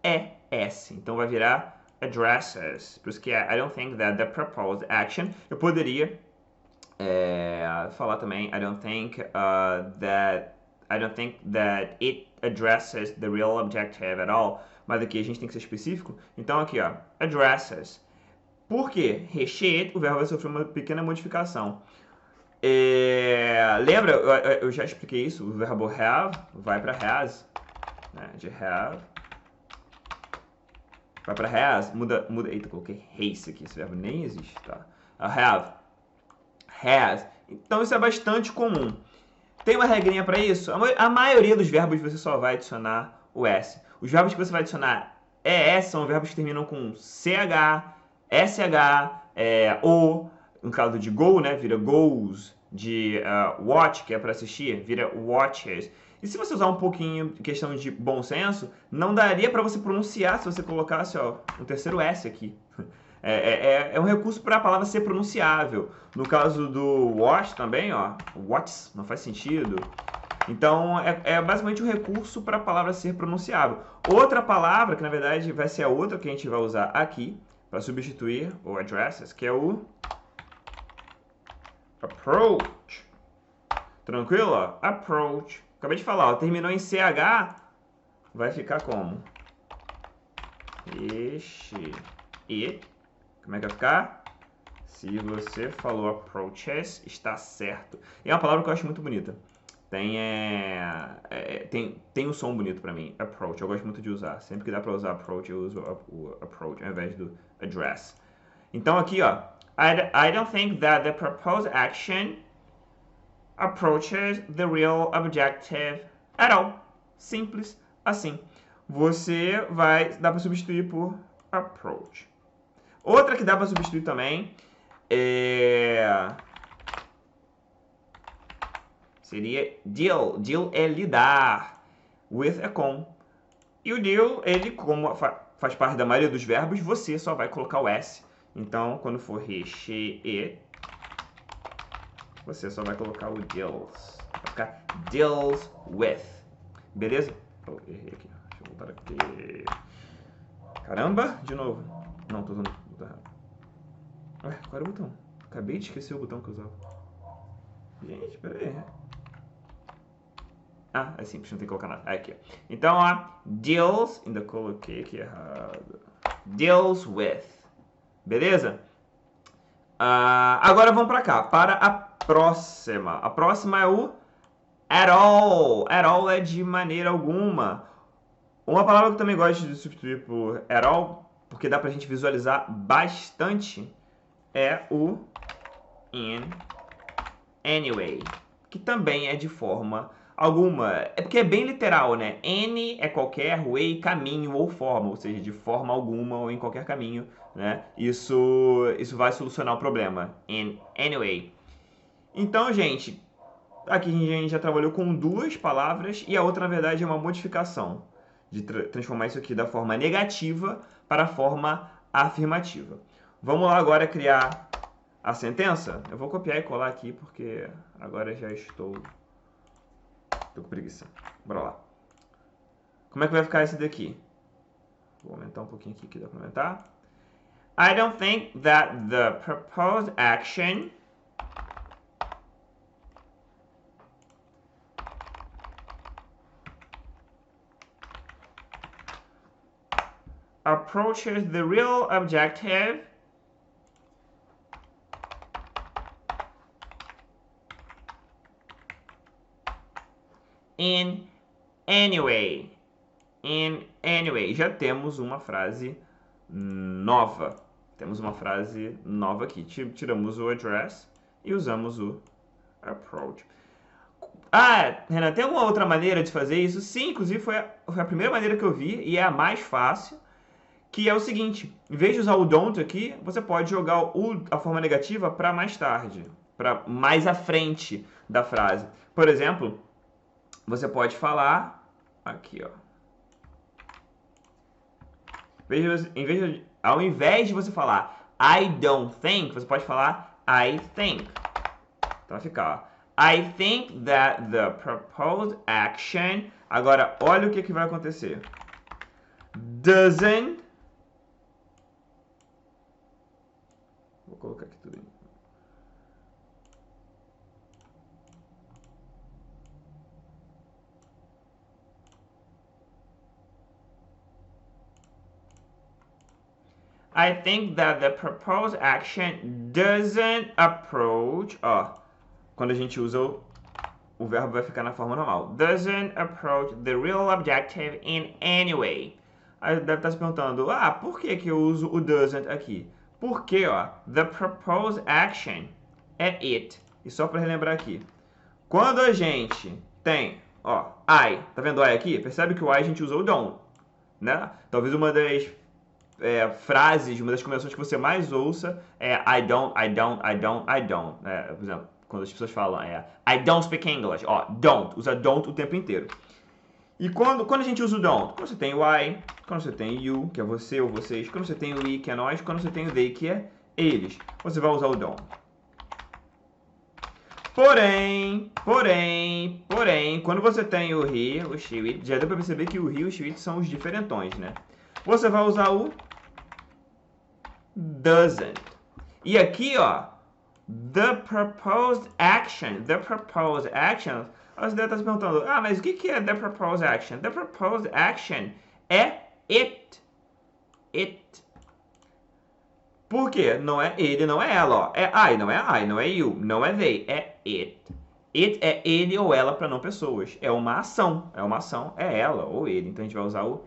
Speaker 1: ES. Então vai virar addresses. Por isso que é I don't think that the proposed action. Eu poderia falar também I don't think that it addresses the real objective at all. Mas aqui a gente tem que ser específico. Então aqui, ó, addresses. Por quê? It, o verbo vai sofrer uma pequena modificação. Lembra, eu já expliquei isso, o verbo have vai para has, né, de have vai para has, muda. Eita, coloquei race aqui, esse verbo nem existe, tá? Have, has. Então isso é bastante comum. Tem uma regrinha para isso? A maioria dos verbos você só vai adicionar o S. Os verbos que você vai adicionar ES são verbos que terminam com CH, SH, O. No caso de go, né, vira goes. De watch, que é para assistir, vira watches. E se você usar um pouquinho de questão de bom senso, não daria para você pronunciar se você colocasse um terceiro S aqui. É um recurso para a palavra ser pronunciável. No caso do watch também, watch não faz sentido. Então, é basicamente um recurso para a palavra ser pronunciável. Outra palavra, que na verdade vai ser a outra que a gente vai usar aqui, para substituir o addresses, que é o approach. Tranquilo? Approach. Acabei de falar, terminou em CH, vai ficar como? E como é que vai ficar? Se você falou approaches, está certo. E é uma palavra que eu acho muito bonita. Tem um som bonito pra mim, approach. Eu gosto muito de usar. Sempre que dá pra usar approach, eu uso o approach ao invés do address. Então aqui, I don't think that the proposed action approaches the real objective at all. Simples assim. Você dá pra substituir por approach. Outra que dá pra substituir também seria deal. Deal é lidar. With é com. E o deal, ele, como faz parte da maioria dos verbos, você só vai colocar o S. Então, quando for he, she, it, você só vai colocar o deals. Vai ficar deals with. Beleza? Oh, errei aqui. Deixa eu voltar aqui. Caramba, de novo. Não, tô usando o botão errado. Ué, qual era o botão? Acabei de esquecer o botão que eu usava. Gente, peraí. É simples, não tem que colocar nada. Aqui, ó. Então, deals, ainda coloquei aqui errado. Deals with. Beleza? Agora vamos pra cá, para a próxima. A próxima é o at all. At all é de maneira alguma. Uma palavra que eu também gosto de substituir por at all, porque dá pra gente visualizar bastante, é o in anyway, que também é de forma alguma. É porque é bem literal, né? Any é qualquer, way, caminho ou forma, ou seja, de forma alguma ou em qualquer caminho, né? Isso vai solucionar o problema. In anyway. Então, gente, aqui a gente já trabalhou com duas palavras e a outra, na verdade, é uma modificação de transformar isso aqui da forma negativa para a forma afirmativa. Vamos lá agora criar a sentença? Eu vou copiar e colar aqui porque agora já estou com preguiça. Bora lá. Como é que vai ficar esse daqui? Vou aumentar um pouquinho aqui que dá para aumentar. I don't think that the proposed action approaches the real objective in anyway. In anyway. Já temos uma frase nova. Temos uma frase nova aqui. Tiramos o address e usamos o approach. Renan, tem alguma outra maneira de fazer isso? Sim, inclusive foi a primeira maneira que eu vi e é a mais fácil, que é o seguinte: em vez de usar o don't aqui, você pode jogar a forma negativa para mais tarde, para mais à frente da frase. Por exemplo, você pode falar aqui, ó. Ao invés de você falar I don't think, você pode falar I think. Então vai ficar, ó, I think that the proposed action. Agora, olha o que vai acontecer. Doesn't. Vou colocar aqui tudo. I think that the proposed action doesn't approach. Quando a gente usa o verbo vai ficar na forma normal. Doesn't approach the real objective in any way. Aí deve estar se perguntando, por que eu uso o doesn't aqui? Porque, ó, the proposed action é it. E só para relembrar aqui, quando a gente tem, ó, I, tá vendo o I aqui? Percebe que o I a gente usou o don't, né? Talvez uma das frases, uma das combinações que você mais ouça é I don't, I don't, I don't, I don't. Por exemplo, quando as pessoas falam I don't speak English, ó, don't, usa don't o tempo inteiro. E quando a gente usa o don't? Quando você tem o I, quando você tem you, que é você ou vocês, quando você tem o we, que é nós, quando você tem o they, que é eles, você vai usar o don't. Porém, quando você tem o he, o she, o it, já deu pra perceber que o he e o she, o it são os diferentões, né? Você vai usar o doesn't. E aqui, ó, the proposed action, você deve estar se perguntando, mas o que é the proposed action? The proposed action é it. Por quê? Não é ele, não é ela, ó. É I, não é you, não é they, é it. It é ele ou ela para não pessoas. É uma ação, é ela ou ele. Então a gente vai usar o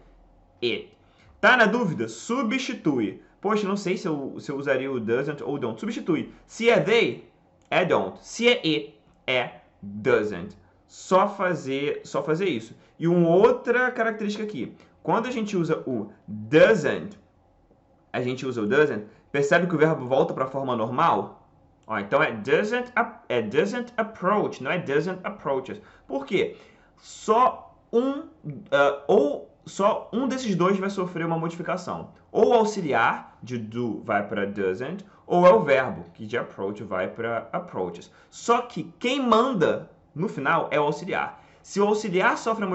Speaker 1: it. Tá na dúvida? Substitui. Poxa, não sei se eu usaria o doesn't ou don't. Substitui. Se é they, é don't. Se é it, é doesn't. Só fazer isso. E uma outra característica aqui. Quando a gente usa o doesn't, percebe que o verbo volta para a forma normal? Ó, então é doesn't approach, não é doesn't approaches. Por quê? Só um desses dois vai sofrer uma modificação. Ou o auxiliar de do vai para doesn't, ou é o verbo, que de approach vai para approaches. Só que quem manda no final é o auxiliar. Se o auxiliar sofre a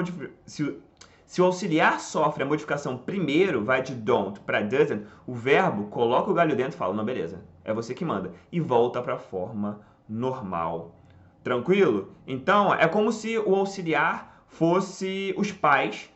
Speaker 1: modificação primeiro, vai de don't para doesn't, o verbo coloca o galho dentro e fala, não, beleza, é você que manda. E volta para a forma normal. Tranquilo? Então, é como se o auxiliar fosse os pais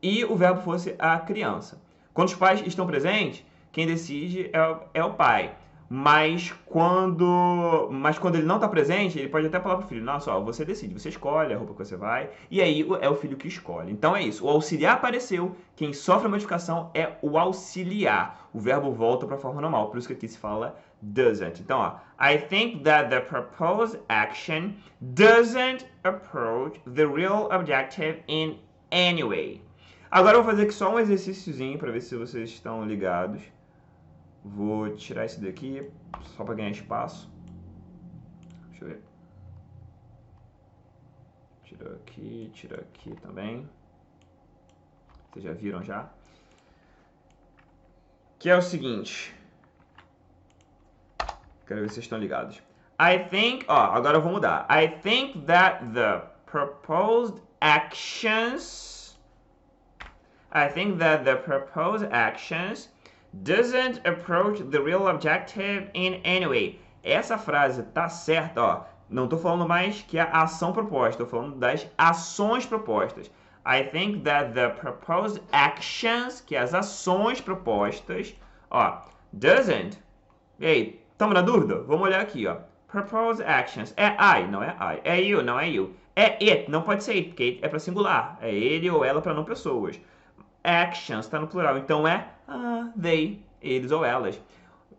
Speaker 1: e o verbo fosse a criança. Quando os pais estão presentes, quem decide é o pai. Mas quando ele não está presente, ele pode até falar para o filho, nossa, ó, você decide, você escolhe a roupa que você vai, e aí é o filho que escolhe. Então é isso, o auxiliar apareceu, quem sofre a modificação é o auxiliar. O verbo volta para a forma normal, por isso que aqui se fala doesn't. Então, ó, I think that the proposed action doesn't approach the real objective in any way. Agora eu vou fazer aqui só um exercíciozinho para ver se vocês estão ligados. Vou tirar esse daqui, só para ganhar espaço. Deixa eu ver. Tira aqui também. Vocês já viram já? Que é o seguinte. Quero ver se vocês estão ligados. I think, agora eu vou mudar. I think that the proposed actions doesn't approach the real objective in any way. Essa frase tá certa, ó. Não tô falando mais que a ação proposta, tô falando das ações propostas. I think that the proposed actions, que é as ações propostas, ó, doesn't. E aí, tamo na dúvida? Vamos olhar aqui, ó. Proposed actions. É I, não é I. É you, não é you. É it, não pode ser it, porque it é para singular. É ele ou ela para não pessoas. Actions está no plural, então é they, eles ou elas.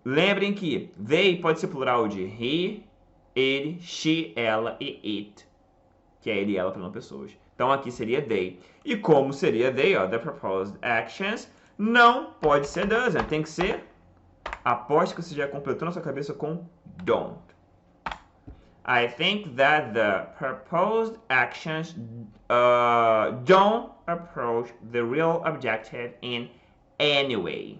Speaker 1: Lembrem que they pode ser plural de he, ele, she, ela e it, que é ele e ela para não pessoas. Então aqui seria they. E como seria they, ó, the proposed actions, não pode ser doesn't, tem que ser, aposto que você já completou na sua cabeça com don't. I think that the proposed actions don't approach the real objective in any way.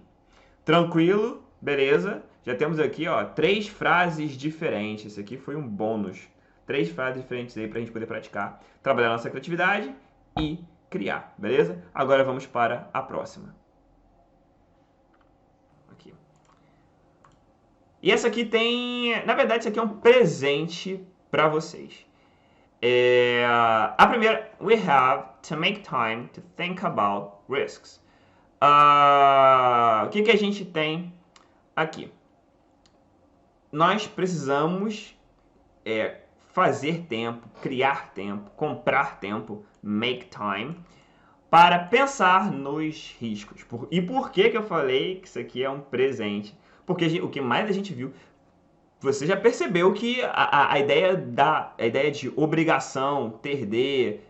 Speaker 1: Tranquilo? Beleza? Já temos aqui, ó, 3 frases diferentes. Esse aqui foi um bônus. 3 frases diferentes aí pra gente poder praticar, trabalhar nossa criatividade e criar. Beleza? Agora vamos para a próxima. Aqui. E essa aqui tem... Na verdade, isso aqui é um presente para vocês. A primeira, we have to make time to think about risks. O que a gente tem aqui? Nós precisamos fazer tempo, criar tempo, comprar tempo, make time, para pensar nos riscos. E por que eu falei que isso aqui é um presente? Porque o que mais a gente viu, você já percebeu que a ideia de obrigação, ter de,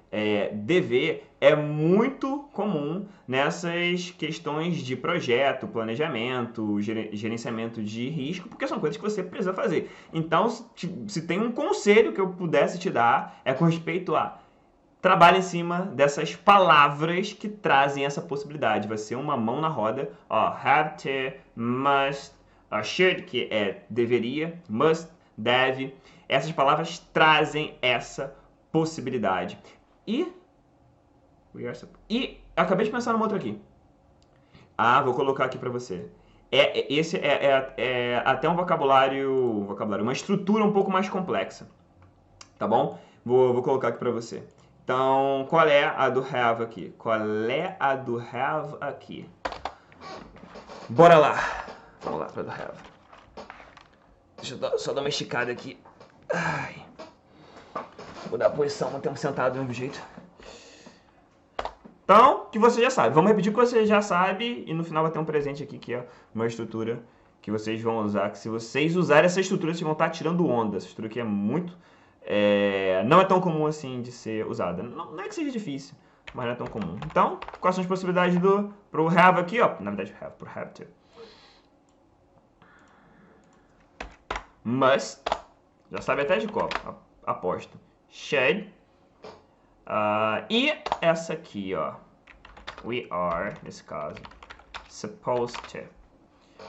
Speaker 1: dever, é muito comum nessas questões de projeto, planejamento, gerenciamento de risco, porque são coisas que você precisa fazer. Então, se tem um conselho que eu pudesse te dar, é com respeito a trabalhe em cima dessas palavras que trazem essa possibilidade. Vai ser uma mão na roda. Ó, have to, must, should, que é deveria, must, deve. Essas palavras trazem essa possibilidade. E acabei de pensar numa outra aqui. Vou colocar aqui para você. Esse é até um vocabulário, uma estrutura um pouco mais complexa. Tá bom? Vou colocar aqui para você. Então, qual é a do have aqui? Qual é a do have aqui? Bora lá. Vamos lá para do have. Deixa eu só dar uma esticada aqui. Ai. Vou dar a posição, mantemos sentado do mesmo jeito. Então, que você já sabe. Vamos repetir o que você já sabe e no final vai ter um presente aqui que é uma estrutura que vocês vão usar. Que se vocês usarem essa estrutura, vocês vão estar tirando onda. Essa estrutura aqui é muito... não é tão comum assim de ser usada. Não é que seja difícil, mas não é tão comum. Então, quais são as possibilidades pro have aqui, ó? Na verdade, have, pro have to. Must, já sabe até de qual, aposto. Should. E essa aqui, ó. We are, nesse caso, supposed to.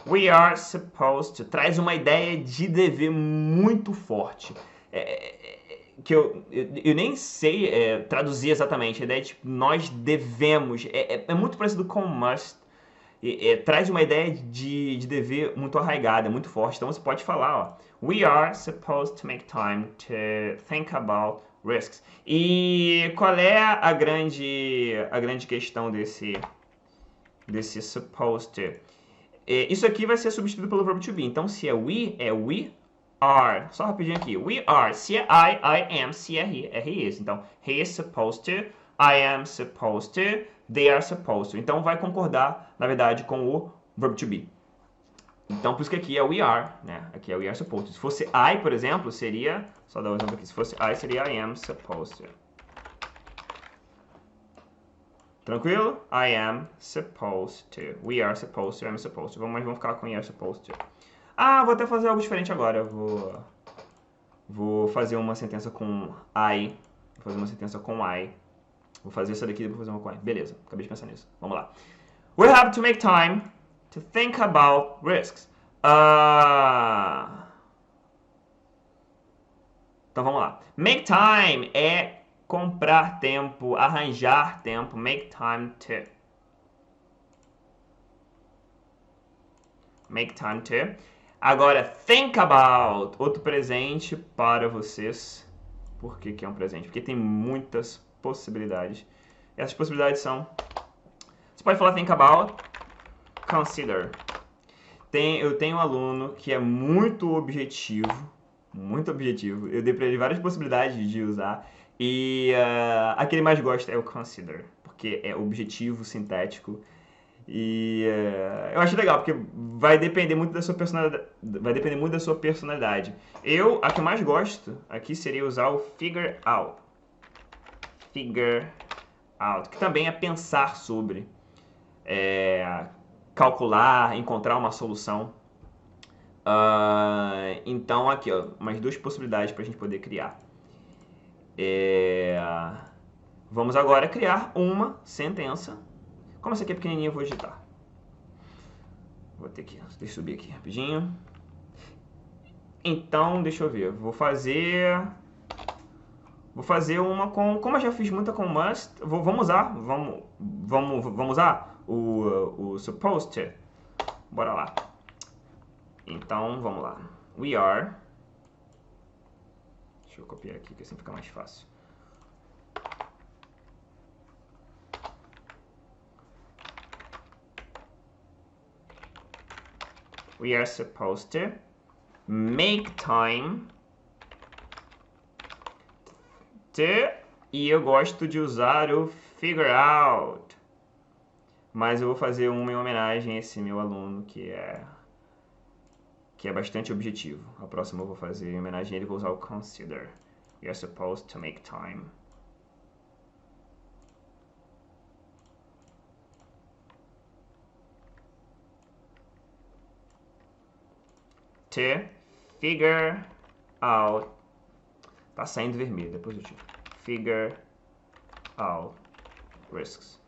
Speaker 1: We are supposed to. Traz uma ideia de dever muito forte. Que eu nem sei traduzir exatamente. A ideia de nós devemos. É muito parecido com must. Traz uma ideia de dever muito arraigada, muito forte. Então você pode falar, ó. We are supposed to make time to think about risks. E qual é a grande questão desse supposed to? Isso aqui vai ser substituído pelo verbo to be. Então se é we are. Só rapidinho aqui. We are. Se é I am. Se é he is. Então, he is supposed to, I am supposed to, they are supposed to. Então, vai concordar, na verdade, com o verbo to be. Então, por isso que aqui é we are, né? Aqui é we are supposed to. Se fosse I, por exemplo, seria... Só dar um exemplo aqui. Se fosse I, seria I am supposed to. Tranquilo? I am supposed to. We are supposed to, I am supposed to. Mas vamos ficar com we are supposed to. Vou até fazer algo diferente agora. Vou fazer uma sentença com I. Vou fazer uma sentença com I. Vou fazer essa daqui e depois fazer uma com I. Beleza, acabei de pensar nisso. Vamos lá. We have to make time to think about risks. Então vamos lá. Make time é comprar tempo, arranjar tempo. Make time to. Make time to. Agora, think about. Outro presente para vocês. Por que é um presente? Porque tem muitas possibilidades. Essas possibilidades são... Você pode falar think about, consider. Eu tenho um aluno que é muito objetivo. Muito objetivo. Eu dei para ele várias possibilidades de usar. E a que ele mais gosta é o consider. Porque é objetivo, sintético. E eu acho legal, porque vai depender muito da sua personalidade. A que eu mais gosto aqui seria usar o figure out. Figure out, que também é pensar sobre, calcular, encontrar uma solução. Então aqui, ó, umas duas possibilidades para a gente poder criar. Vamos agora criar uma sentença. Como essa aqui é pequenininha, eu vou digitar. Deixa eu subir aqui rapidinho. Então, deixa eu ver. Vou fazer uma com... Como eu já fiz muita com must, vamos usar o supposed to. Bora lá. Então, vamos lá. We are... Deixa eu copiar aqui, que assim fica mais fácil. We are supposed to make time to... E eu gosto de usar o figure out. Mas eu vou fazer uma em homenagem a esse meu aluno que é bastante objetivo. A próxima eu vou fazer em homenagem a ele, vou usar o consider. You're supposed to make time. To figure out. Tá saindo vermelho, depois eu tiro. Figure out risks.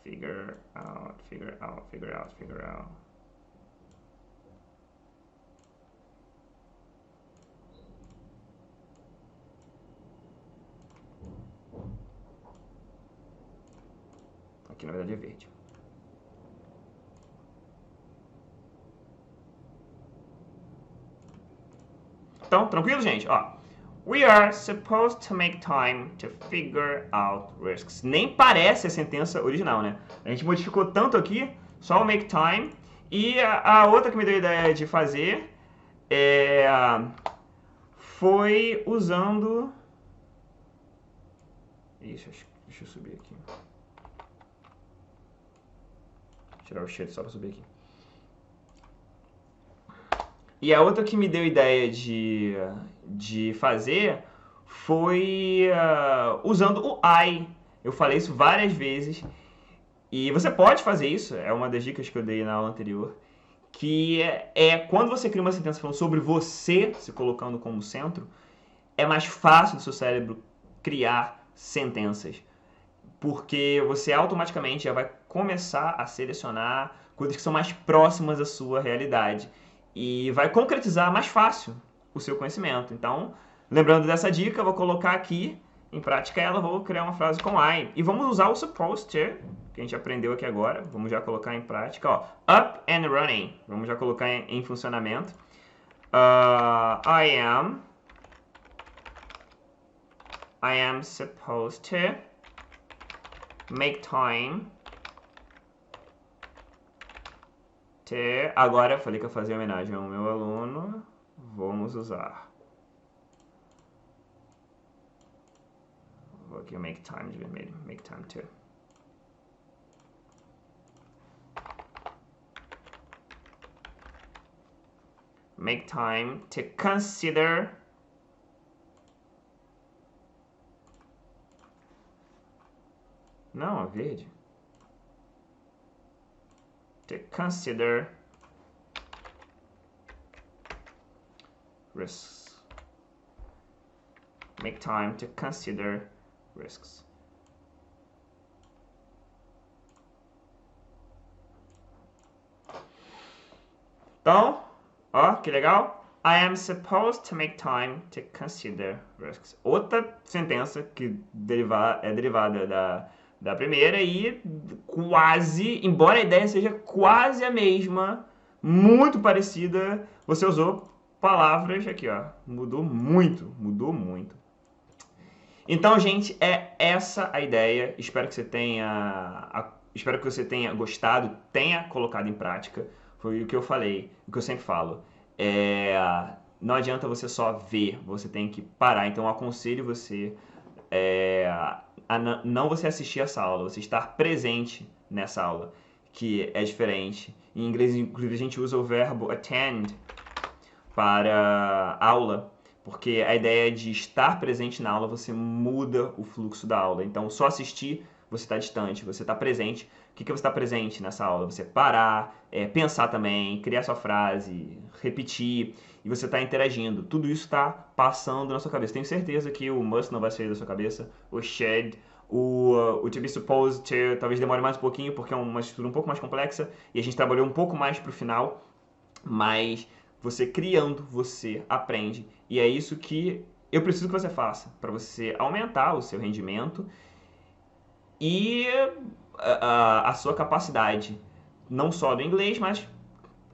Speaker 1: Figure out, figure out, figure out, figure out. Aqui na verdade é verde. Então, tranquilo, gente? Ó. We are supposed to make time to figure out risks. Nem parece a sentença original, né? A gente modificou tanto aqui, só o make time. E a outra que me deu a ideia de fazer foi usando... Isso, deixa eu subir aqui. Tirar o shade só para subir aqui. E a outra que me deu ideia de fazer foi usando o I. Eu falei isso várias vezes. E você pode fazer isso, é uma das dicas que eu dei na aula anterior. Que é quando você cria uma sentença falando sobre você, se colocando como centro, é mais fácil do seu cérebro criar sentenças. Porque você automaticamente já vai começar a selecionar coisas que são mais próximas à sua realidade. E vai concretizar mais fácil o seu conhecimento. Então, lembrando dessa dica, eu vou colocar aqui em prática ela, vou criar uma frase com I. E vamos usar o supposed to, que a gente aprendeu aqui agora. Vamos já colocar em prática. Ó, up and running. Vamos já colocar em funcionamento. I am supposed to make time to... Agora eu falei que eu fazia homenagem ao meu aluno. Vamos usar. Vou aqui make time de vermelho. Make time to. Make time to consider não, é verde. To consider risks. Make time to consider risks. Então, ó, que legal. I am supposed to make time to consider risks. Outra sentença que é derivada da primeira e quase, embora a ideia seja quase a mesma, muito parecida, você usou palavras aqui, ó. Mudou muito, mudou muito. Então, gente, é essa a ideia. Espero que você tenha gostado, tenha colocado em prática. Foi o que eu falei, o que eu sempre falo. Não adianta você só ver, você tem que parar. Então, eu aconselho você a não você assistir essa aula, você estar presente nessa aula, que é diferente. Em inglês, inclusive, a gente usa o verbo attend para aula, porque a ideia de estar presente na aula, você muda o fluxo da aula. Então, só assistir, você está distante, você está presente. O que é você está presente nessa aula? Você parar, pensar também, criar sua frase, repetir, e você está interagindo. Tudo isso está passando na sua cabeça. Tenho certeza que o must não vai sair da sua cabeça, o should, o to be supposed to, talvez demore mais um pouquinho, porque é uma estrutura um pouco mais complexa, e a gente trabalhou um pouco mais para o final, mas você criando, você aprende. E é isso que eu preciso que você faça, para você aumentar o seu rendimento e a sua capacidade, não só do inglês, mas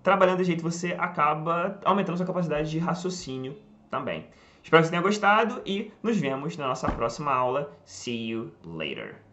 Speaker 1: trabalhando de jeito você acaba aumentando a sua capacidade de raciocínio também. Espero que você tenha gostado e nos vemos na nossa próxima aula. See you later!